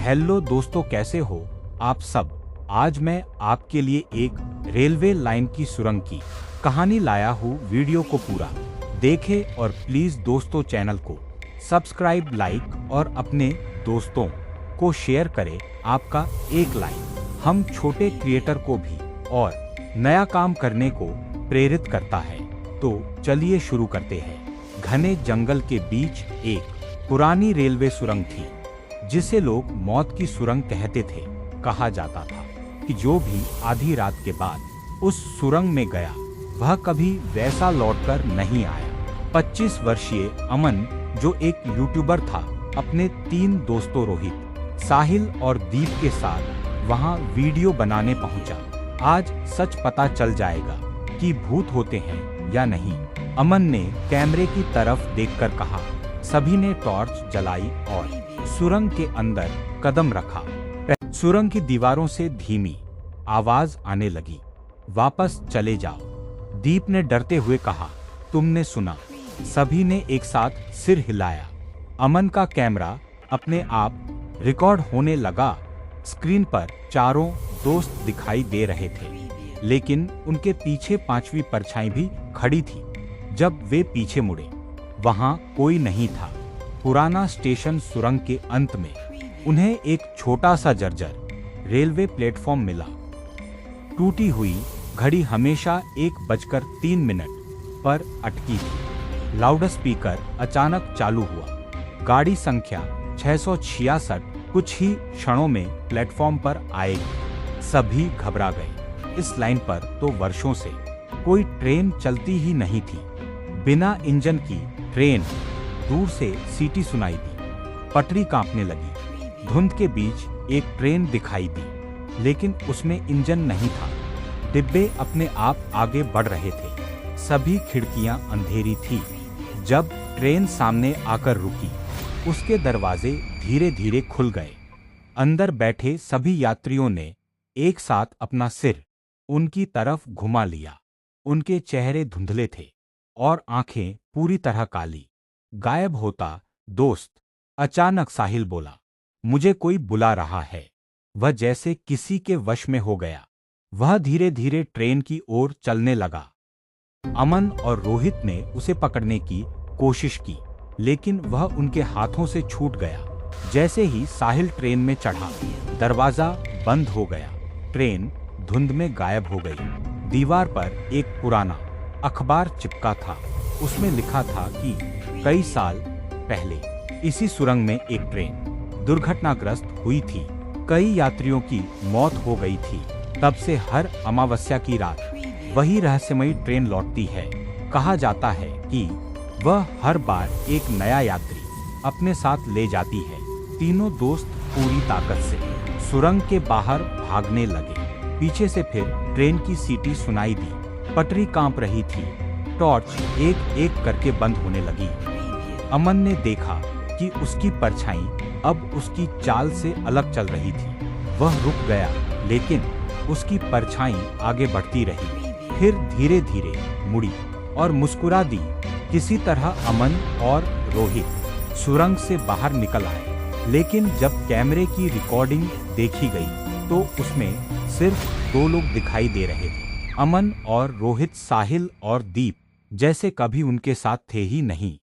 Hello दोस्तों, कैसे हो आप सब। आज मैं आपके लिए एक रेलवे लाइन की सुरंग की कहानी लाया हूँ। वीडियो को पूरा देखें और प्लीज दोस्तों चैनल को सब्सक्राइब, लाइक और अपने दोस्तों को शेयर करें। आपका एक लाइक हम छोटे क्रिएटर को भी और नया काम करने को प्रेरित करता है। तो चलिए शुरू करते हैं। घने जंगल के बीच एक पुरानी रेलवे सुरंग थी, जिसे लोग मौत की सुरंग कहते थे। कहा जाता था कि जो भी आधी रात के बाद उस सुरंग में गया वह कभी वैसा लौटकर नहीं आया। 25 वर्षीय अमन, जो एक यूट्यूबर था, अपने 3 दोस्तों रोहित, साहिल और दीप के साथ वहां वीडियो बनाने पहुंचा। आज सच पता चल जाएगा कि भूत होते हैं या नहीं। अमन ने कैमरे की तरफ देखकर कहा। सभी ने टॉर्च जलाई और सुरंग के अंदर कदम रखा। सुरंग की दीवारों से धीमी आवाज आने लगी, वापस चले जाओ। दीप ने डरते हुए कहा, तुमने सुना? सभी ने एक साथ सिर हिलाया। अमन का कैमरा अपने आप रिकॉर्ड होने लगा। स्क्रीन पर चारों दोस्त दिखाई दे रहे थे, लेकिन उनके पीछे 5वीं परछाई भी खड़ी थी। जब वे पीछे मुड़े, वहां कोई नहीं था। पुराना स्टेशन सुरंग के अंत में उन्हें एक छोटा सा जर्जर रेलवे प्लेटफॉर्म मिला। टूटी हुई घड़ी हमेशा 1:03 पर अटकी थी। लाउडस्पीकर अचानक चालू हुआ। गाड़ी संख्या 666 कुछ ही क्षणों में प्लेटफॉर्म पर आएगी। सभी घबरा गए। इस लाइन पर तो वर्षों से कोई ट्रेन चलती ही नहीं थी। बिना इंजन की ट्रेन। दूर से सीटी सुनाई दी। पटरी कांपने लगी। धुंध के बीच एक ट्रेन दिखाई दी, लेकिन उसमें इंजन नहीं था। डिब्बे अपने आप आगे बढ़ रहे थे। सभी खिड़कियां अंधेरी थी। जब ट्रेन सामने आकर रुकी, उसके दरवाजे धीरे धीरे खुल गए। अंदर बैठे सभी यात्रियों ने एक साथ अपना सिर उनकी तरफ घुमा लिया। उनके चेहरे धुंधले थे और आंखें पूरी तरह काली। गायब होता दोस्त। अचानक साहिल बोला, मुझे कोई बुला रहा है। वह जैसे किसी के वश में हो गया। वह धीरे धीरे ट्रेन की ओर चलने लगा। अमन और रोहित ने उसे पकड़ने की कोशिश की, लेकिन वह उनके हाथों से छूट गया। जैसे ही साहिल ट्रेन में चढ़ा, दरवाजा बंद हो गया। ट्रेन धुंध में गायब हो गई। दीवार पर एक पुराना अखबार चिपका था। उसमें लिखा था कि कई साल पहले इसी सुरंग में एक ट्रेन दुर्घटनाग्रस्त हुई थी। कई यात्रियों की मौत हो गई थी। तब से हर अमावस्या की रात वही रहस्यमयी ट्रेन लौटती है। कहा जाता है कि वह हर बार एक नया यात्री अपने साथ ले जाती है। तीनों दोस्त पूरी ताकत से सुरंग के बाहर भागने लगे। पीछे से फिर ट्रेन की सीटी सुनाई दी। पटरी कांप रही थी। टॉर्च एक एक करके बंद होने लगी। अमन ने देखा कि उसकी परछाई अब उसकी चाल से अलग चल रही थी। वह रुक गया, लेकिन उसकी परछाई आगे बढ़ती रही। फिर धीरे धीरे मुड़ी और मुस्कुरा दी। किसी तरह अमन और रोहित सुरंग से बाहर निकल आए। लेकिन जब कैमरे की रिकॉर्डिंग देखी गई, तो उसमें सिर्फ 2 लोग दिखाई दे रहे थे। अमन और रोहित, साहिल और दीप जैसे कभी उनके साथ थे ही नहीं।